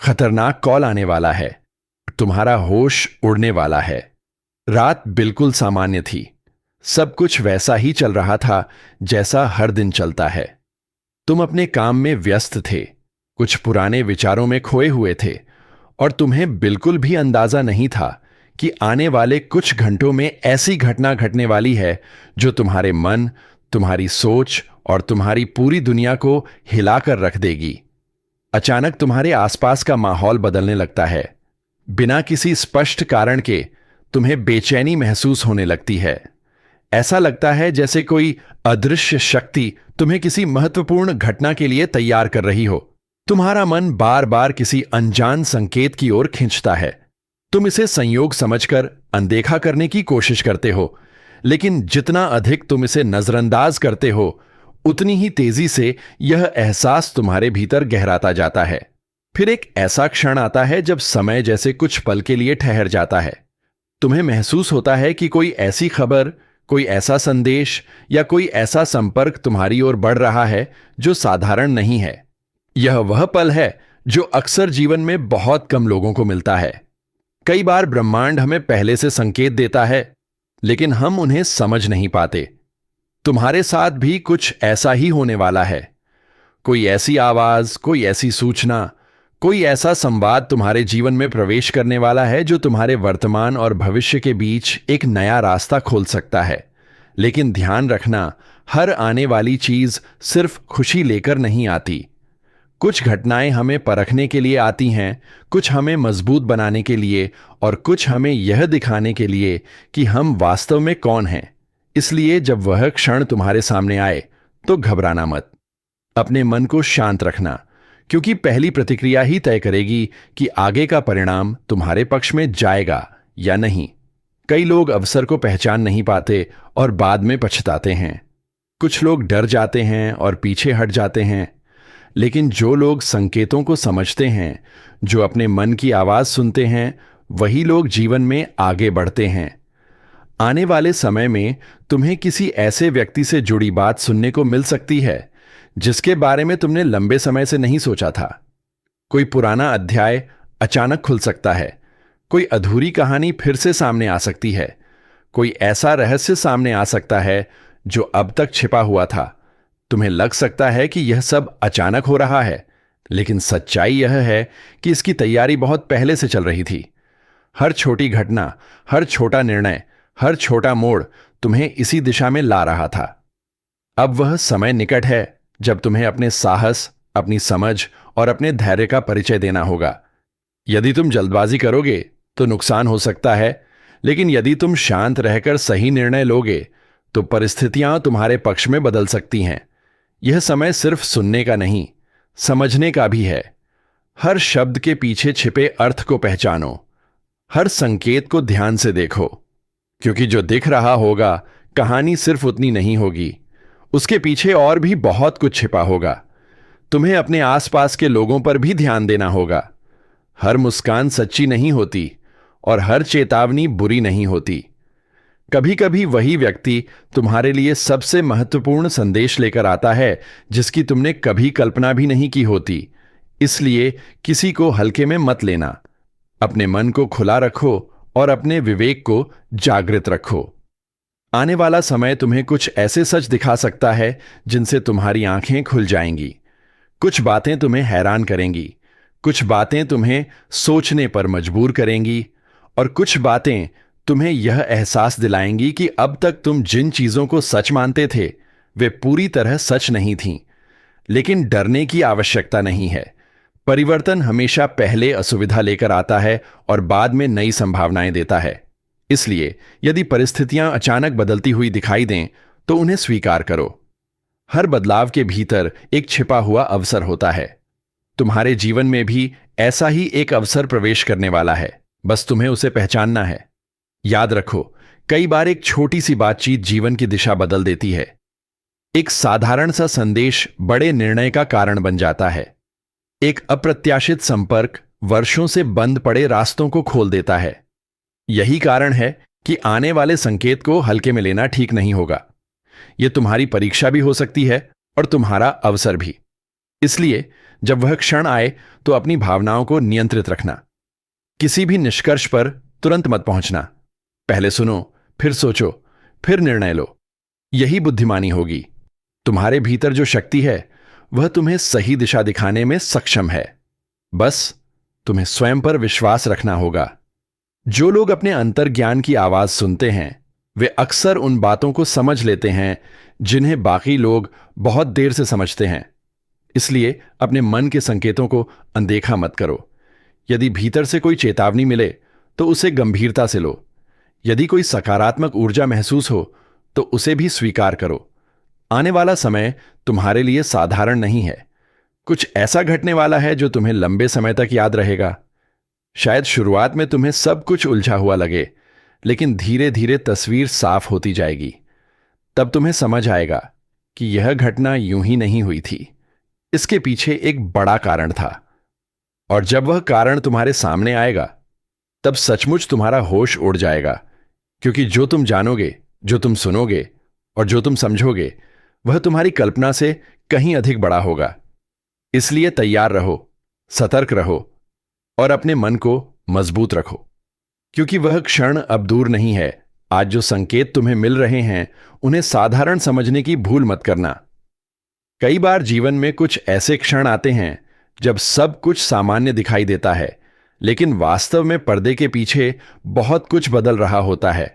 खतरनाक कॉल आने वाला है, तुम्हारा होश उड़ने वाला है। रात बिल्कुल सामान्य थी। सब कुछ वैसा ही चल रहा था जैसा हर दिन चलता है। तुम अपने काम में व्यस्त थे, कुछ पुराने विचारों में खोए हुए थे, और तुम्हें बिल्कुल भी अंदाजा नहीं था कि आने वाले कुछ घंटों में ऐसी घटना घटने वाली है जो तुम्हारे मन, तुम्हारी सोच और तुम्हारी पूरी दुनिया को हिलाकर रख देगी। अचानक तुम्हारे आसपास का माहौल बदलने लगता है। बिना किसी स्पष्ट कारण के तुम्हें बेचैनी महसूस होने लगती है। ऐसा लगता है जैसे कोई अदृश्य शक्ति तुम्हें किसी महत्वपूर्ण घटना के लिए तैयार कर रही हो। तुम्हारा मन बार बार किसी अनजान संकेत की ओर खींचता है। तुम इसे संयोग समझकर अनदेखा करने की कोशिश करते हो, लेकिन जितना अधिक तुम इसे नजरअंदाज करते हो, उतनी ही तेजी से यह एहसास तुम्हारे भीतर गहराता जाता है। फिर एक ऐसा क्षण आता है जब समय जैसे कुछ पल के लिए ठहर जाता है। तुम्हें महसूस होता है कि कोई ऐसी खबर, कोई ऐसा संदेश या कोई ऐसा संपर्क तुम्हारी ओर बढ़ रहा है जो साधारण नहीं है। यह वह पल है जो अक्सर जीवन में बहुत कम लोगों को मिलता है। कई बार ब्रह्मांड हमें पहले से संकेत देता है, लेकिन हम उन्हें समझ नहीं पाते। तुम्हारे साथ भी कुछ ऐसा ही होने वाला है। कोई ऐसी आवाज, कोई ऐसी सूचना, कोई ऐसा संवाद तुम्हारे जीवन में प्रवेश करने वाला है जो तुम्हारे वर्तमान और भविष्य के बीच एक नया रास्ता खोल सकता है। लेकिन ध्यान रखना, हर आने वाली चीज सिर्फ खुशी लेकर नहीं आती। कुछ घटनाएं हमें परखने के लिए आती हैं, कुछ हमें मजबूत बनाने के लिए, और कुछ हमें यह दिखाने के लिए कि हम वास्तव में कौन हैं। इसलिए जब वह क्षण तुम्हारे सामने आए तो घबराना मत। अपने मन को शांत रखना, क्योंकि पहली प्रतिक्रिया ही तय करेगी कि आगे का परिणाम तुम्हारे पक्ष में जाएगा या नहीं। कई लोग अवसर को पहचान नहीं पाते और बाद में पछताते हैं। कुछ लोग डर जाते हैं और पीछे हट जाते हैं। लेकिन जो लोग संकेतों को समझते हैं, जो अपने मन की आवाज सुनते हैं, वही लोग जीवन में आगे बढ़ते हैं। आने वाले समय में तुम्हें किसी ऐसे व्यक्ति से जुड़ी बात सुनने को मिल सकती है जिसके बारे में तुमने लंबे समय से नहीं सोचा था। कोई पुराना अध्याय अचानक खुल सकता है। कोई अधूरी कहानी फिर से सामने आ सकती है। कोई ऐसा रहस्य सामने आ सकता है जो अब तक छिपा हुआ था। तुम्हें लग सकता है कि यह सब अचानक हो रहा है, लेकिन सच्चाई यह है कि इसकी तैयारी बहुत पहले से चल रही थी। हर छोटी घटना, हर छोटा निर्णय, हर छोटा मोड़ तुम्हें इसी दिशा में ला रहा था। अब वह समय निकट है जब तुम्हें अपने साहस, अपनी समझ और अपने धैर्य का परिचय देना होगा। यदि तुम जल्दबाजी करोगे तो नुकसान हो सकता है, लेकिन यदि तुम शांत रहकर सही निर्णय लोगे तो परिस्थितियां तुम्हारे पक्ष में बदल सकती हैं। यह समय सिर्फ सुनने का नहीं, समझने का भी है। हर शब्द के पीछे छिपे अर्थ को पहचानो, हर संकेत को ध्यान से देखो, क्योंकि जो दिख रहा होगा, कहानी सिर्फ उतनी नहीं होगी, उसके पीछे और भी बहुत कुछ छिपा होगा। तुम्हें अपने आसपास के लोगों पर भी ध्यान देना होगा। हर मुस्कान सच्ची नहीं होती और हर चेतावनी बुरी नहीं होती। कभी कभी वही व्यक्ति तुम्हारे लिए सबसे महत्वपूर्ण संदेश लेकर आता है जिसकी तुमने कभी कल्पना भी नहीं की होती। इसलिए किसी को हल्के में मत लेना। अपने मन को खुला रखो और अपने विवेक को जागृत रखो। आने वाला समय तुम्हें कुछ ऐसे सच दिखा सकता है जिनसे तुम्हारी आंखें खुल जाएंगी। कुछ बातें तुम्हें हैरान करेंगी, कुछ बातें तुम्हें सोचने पर मजबूर करेंगी, और कुछ बातें तुम्हें यह एहसास दिलाएंगी कि अब तक तुम जिन चीजों को सच मानते थे वे पूरी तरह सच नहीं थीं। लेकिन डरने की आवश्यकता नहीं है। परिवर्तन हमेशा पहले असुविधा लेकर आता है और बाद में नई संभावनाएं देता है। इसलिए यदि परिस्थितियां अचानक बदलती हुई दिखाई दें तो उन्हें स्वीकार करो। हर बदलाव के भीतर एक छिपा हुआ अवसर होता है। तुम्हारे जीवन में भी ऐसा ही एक अवसर प्रवेश करने वाला है, बस तुम्हें उसे पहचानना है। याद रखो, कई बार एक छोटी सी बातचीत जीवन की दिशा बदल देती है। एक साधारण सा संदेश बड़े निर्णय का कारण बन जाता है। एक अप्रत्याशित संपर्क वर्षों से बंद पड़े रास्तों को खोल देता है। यही कारण है कि आने वाले संकेत को हल्के में लेना ठीक नहीं होगा। यह तुम्हारी परीक्षा भी हो सकती है और तुम्हारा अवसर भी। इसलिए जब वह क्षण आए तो अपनी भावनाओं को नियंत्रित रखना। किसी भी निष्कर्ष पर तुरंत मत पहुंचना। पहले सुनो, फिर सोचो, फिर निर्णय लो। यही बुद्धिमानी होगी। तुम्हारे भीतर जो शक्ति है वह तुम्हें सही दिशा दिखाने में सक्षम है। बस तुम्हें स्वयं पर विश्वास रखना होगा। जो लोग अपने अंतर्ज्ञान की आवाज सुनते हैं वे अक्सर उन बातों को समझ लेते हैं जिन्हें बाकी लोग बहुत देर से समझते हैं। इसलिए अपने मन के संकेतों को अनदेखा मत करो। यदि भीतर से कोई चेतावनी मिले तो उसे गंभीरता से लो। यदि कोई सकारात्मक ऊर्जा महसूस हो तो उसे भी स्वीकार करो। आने वाला समय तुम्हारे लिए साधारण नहीं है। कुछ ऐसा घटने वाला है जो तुम्हें लंबे समय तक याद रहेगा। शायद शुरुआत में तुम्हें सब कुछ उलझा हुआ लगे, लेकिन धीरे धीरे तस्वीर साफ होती जाएगी। तब तुम्हें समझ आएगा कि यह घटना यूं ही नहीं हुई थी। इसके पीछे एक बड़ा कारण था। और जब वह कारण तुम्हारे सामने आएगा तब सचमुच तुम्हारा होश उड़ जाएगा, क्योंकि जो तुम जानोगे, जो तुम सुनोगे और जो तुम समझोगे वह तुम्हारी कल्पना से कहीं अधिक बड़ा होगा। इसलिए तैयार रहो, सतर्क रहो और अपने मन को मजबूत रखो, क्योंकि वह क्षण अब दूर नहीं है। आज जो संकेत तुम्हें मिल रहे हैं उन्हें साधारण समझने की भूल मत करना। कई बार जीवन में कुछ ऐसे क्षण आते हैं जब सब कुछ सामान्य दिखाई देता है, लेकिन वास्तव में पर्दे के पीछे बहुत कुछ बदल रहा होता है।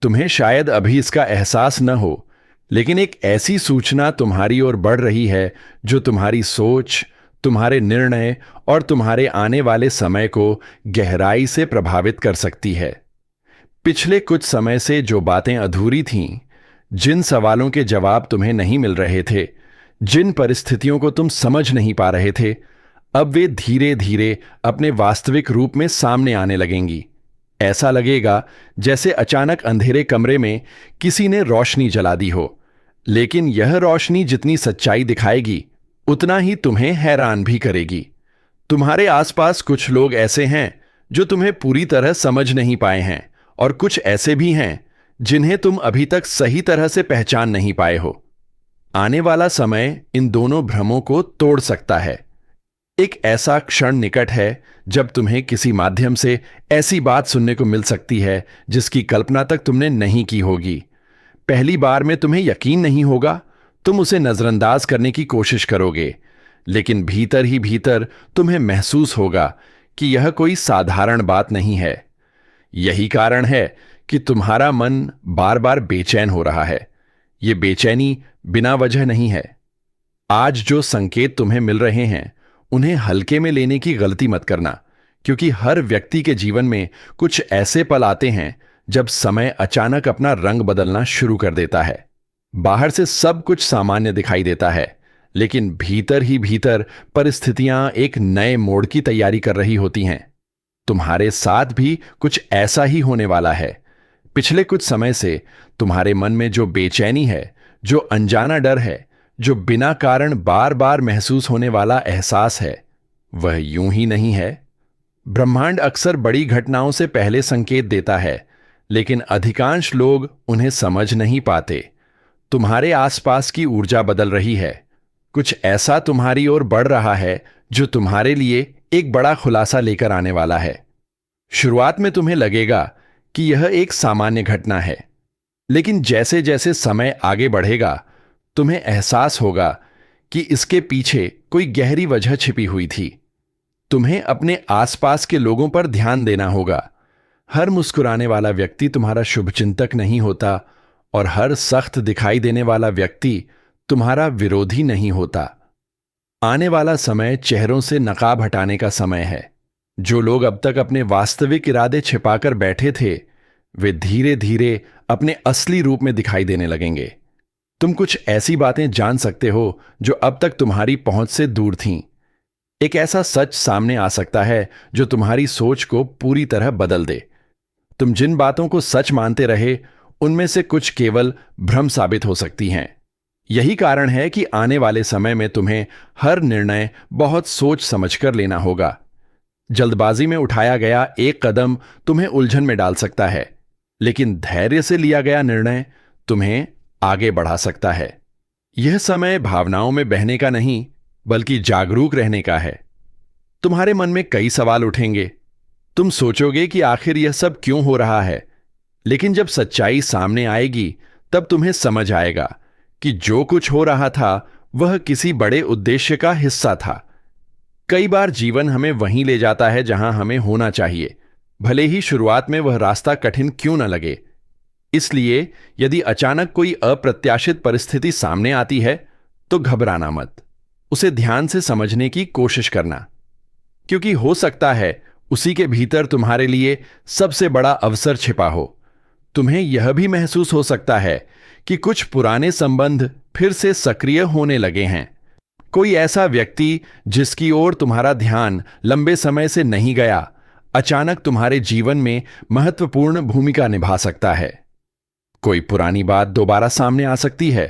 तुम्हें शायद अभी इसका एहसास न हो, लेकिन एक ऐसी सूचना तुम्हारी ओर बढ़ रही है जो तुम्हारी सोच, तुम्हारे निर्णय और तुम्हारे आने वाले समय को गहराई से प्रभावित कर सकती है। पिछले कुछ समय से जो बातें अधूरी थीं, जिन सवालों के जवाब तुम्हें नहीं मिल रहे थे, जिन परिस्थितियों को तुम समझ नहीं पा रहे थे, अब वे धीरे धीरे अपने वास्तविक रूप में सामने आने लगेंगी। ऐसा लगेगा जैसे अचानक अंधेरे कमरे में किसी ने रोशनी जला दी हो, लेकिन यह रोशनी जितनी सच्चाई दिखाएगी उतना ही तुम्हें हैरान भी करेगी। तुम्हारे आसपास कुछ लोग ऐसे हैं जो तुम्हें पूरी तरह समझ नहीं पाए हैं, और कुछ ऐसे भी हैं जिन्हें तुम अभी तक सही तरह से पहचान नहीं पाए हो। आने वाला समय इन दोनों भ्रमों को तोड़ सकता है। एक ऐसा क्षण निकट है जब तुम्हें किसी माध्यम से ऐसी बात सुनने को मिल सकती है जिसकी कल्पना तक तुमने नहीं की होगी। पहली बार में तुम्हें यकीन नहीं होगा, तुम उसे नजरअंदाज करने की कोशिश करोगे, लेकिन भीतर ही भीतर तुम्हें महसूस होगा कि यह कोई साधारण बात नहीं है। यही कारण है कि तुम्हारा मन बार बार बेचैन हो रहा है। यह बेचैनी बिना वजह नहीं है। आज जो संकेत तुम्हें मिल रहे हैं उन्हें हल्के में लेने की गलती मत करना, क्योंकि हर व्यक्ति के जीवन में कुछ ऐसे पल आते हैं जब समय अचानक अपना रंग बदलना शुरू कर देता है। बाहर से सब कुछ सामान्य दिखाई देता है, लेकिन भीतर ही भीतर परिस्थितियां एक नए मोड़ की तैयारी कर रही होती हैं। तुम्हारे साथ भी कुछ ऐसा ही होने वाला है। पिछले कुछ समय से तुम्हारे मन में जो बेचैनी है, जो अनजाना डर है, जो बिना कारण बार बार महसूस होने वाला एहसास है, वह यूं ही नहीं है। ब्रह्मांड अक्सर बड़ी घटनाओं से पहले संकेत देता है, लेकिन अधिकांश लोग उन्हें समझ नहीं पाते। तुम्हारे आसपास की ऊर्जा बदल रही है। कुछ ऐसा तुम्हारी ओर बढ़ रहा है जो तुम्हारे लिए एक बड़ा खुलासा लेकर आने वाला है। शुरुआत में तुम्हें लगेगा कि यह एक सामान्य घटना है, लेकिन जैसे जैसे समय आगे बढ़ेगा तुम्हें एहसास होगा कि इसके पीछे कोई गहरी वजह छिपी हुई थी। तुम्हें अपने आसपास के लोगों पर ध्यान देना होगा। हर मुस्कुराने वाला व्यक्ति तुम्हारा शुभचिंतक नहीं होता, और हर सख्त दिखाई देने वाला व्यक्ति तुम्हारा विरोधी नहीं होता। आने वाला समय चेहरों से नकाब हटाने का समय है। जो लोग अब तक अपने वास्तविक इरादे छिपाकर बैठे थे, वे धीरे धीरे अपने असली रूप में दिखाई देने लगेंगे। तुम कुछ ऐसी बातें जान सकते हो जो अब तक तुम्हारी पहुंच से दूर थीं। एक ऐसा सच सामने आ सकता है जो तुम्हारी सोच को पूरी तरह बदल दे। तुम जिन बातों को सच मानते रहे उनमें से कुछ केवल भ्रम साबित हो सकती हैं। यही कारण है कि आने वाले समय में तुम्हें हर निर्णय बहुत सोच समझकर लेना होगा। जल्दबाजी में उठाया गया एक कदम तुम्हें उलझन में डाल सकता है, लेकिन धैर्य से लिया गया निर्णय तुम्हें आगे बढ़ा सकता है। यह समय भावनाओं में बहने का नहीं, बल्कि जागरूक रहने का है। तुम्हारे मन में कई सवाल उठेंगे। तुम सोचोगे कि आखिर यह सब क्यों हो रहा है, लेकिन जब सच्चाई सामने आएगी तब तुम्हें समझ आएगा कि जो कुछ हो रहा था वह किसी बड़े उद्देश्य का हिस्सा था। कई बार जीवन हमें वहीं ले जाता है जहां हमें होना चाहिए, भले ही शुरुआत में वह रास्ता कठिन क्यों न लगे। इसलिए यदि अचानक कोई अप्रत्याशित परिस्थिति सामने आती है तो घबराना मत, उसे ध्यान से समझने की कोशिश करना, क्योंकि हो सकता है उसी के भीतर तुम्हारे लिए सबसे बड़ा अवसर छिपा हो। तुम्हें यह भी महसूस हो सकता है कि कुछ पुराने संबंध फिर से सक्रिय होने लगे हैं। कोई ऐसा व्यक्ति जिसकी ओर तुम्हारा ध्यान लंबे समय से नहीं गया, अचानक तुम्हारे जीवन में महत्वपूर्ण भूमिका निभा सकता है। कोई पुरानी बात दोबारा सामने आ सकती है,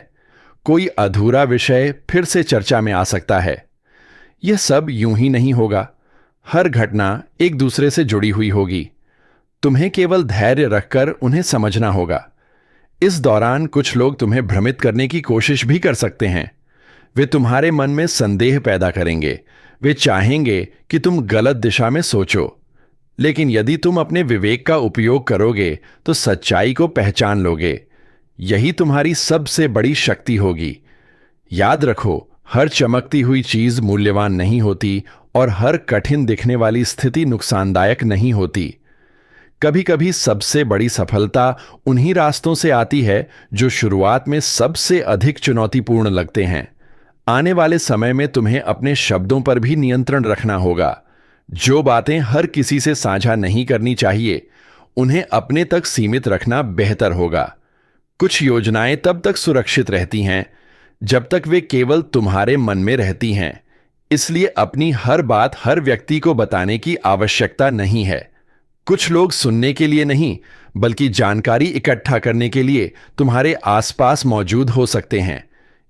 कोई अधूरा विषय फिर से चर्चा में आ सकता है। यह सब यूं ही नहीं होगा, हर घटना एक दूसरे से जुड़ी हुई होगी। तुम्हें केवल धैर्य रखकर उन्हें समझना होगा। इस दौरान कुछ लोग तुम्हें भ्रमित करने की कोशिश भी कर सकते हैं। वे तुम्हारे मन में संदेह पैदा करेंगे, वे चाहेंगे कि तुम गलत दिशा में सोचो। लेकिन यदि तुम अपने विवेक का उपयोग करोगे तो सच्चाई को पहचान लोगे। यही तुम्हारी सबसे बड़ी शक्ति होगी। याद रखो, हर चमकती हुई चीज मूल्यवान नहीं होती और हर कठिन दिखने वाली स्थिति नुकसानदायक नहीं होती। कभी कभी सबसे बड़ी सफलता उन्हीं रास्तों से आती है जो शुरुआत में सबसे अधिक चुनौतीपूर्ण लगते हैं। आने वाले समय में तुम्हें अपने शब्दों पर भी नियंत्रण रखना होगा। जो बातें हर किसी से साझा नहीं करनी चाहिए, उन्हें अपने तक सीमित रखना बेहतर होगा। कुछ योजनाएं तब तक सुरक्षित रहती हैं जब तक वे केवल तुम्हारे मन में रहती हैं। इसलिए अपनी हर बात हर व्यक्ति को बताने की आवश्यकता नहीं है। कुछ लोग सुनने के लिए नहीं, बल्कि जानकारी इकट्ठा करने के लिए तुम्हारे आसपास मौजूद हो सकते हैं।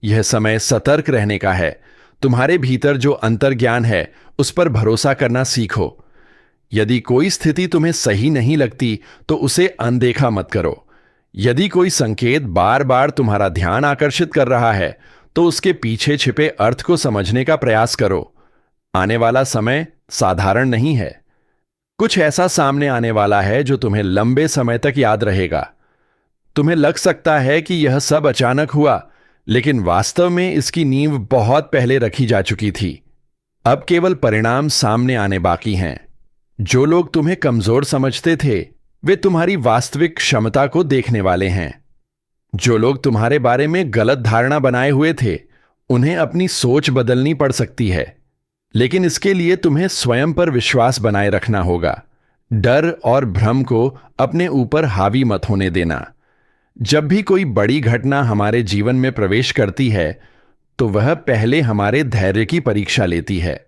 यह समय सतर्क रहने का है। तुम्हारे भीतर जो अंतर्ज्ञान है उस पर भरोसा करना सीखो। यदि कोई स्थिति तुम्हें सही नहीं लगती तो उसे अनदेखा मत करो। यदि कोई संकेत बार बार तुम्हारा ध्यान आकर्षित कर रहा है तो उसके पीछे छिपे अर्थ को समझने का प्रयास करो। आने वाला समय साधारण नहीं है। कुछ ऐसा सामने आने वाला है जो तुम्हें लंबे समय तक याद रहेगा। तुम्हें लग सकता है कि यह सब अचानक हुआ, लेकिन वास्तव में इसकी नींव बहुत पहले रखी जा चुकी थी। अब केवल परिणाम सामने आने बाकी हैं। जो लोग तुम्हें कमजोर समझते थे, वे तुम्हारी वास्तविक क्षमता को देखने वाले हैं। जो लोग तुम्हारे बारे में गलत धारणा बनाए हुए थे, उन्हें अपनी सोच बदलनी पड़ सकती है। लेकिन इसके लिए तुम्हें स्वयं पर विश्वास बनाए रखना होगा। डर और भ्रम को अपने ऊपर हावी मत होने देना। जब भी कोई बड़ी घटना हमारे जीवन में प्रवेश करती है तो वह पहले हमारे धैर्य की परीक्षा लेती है।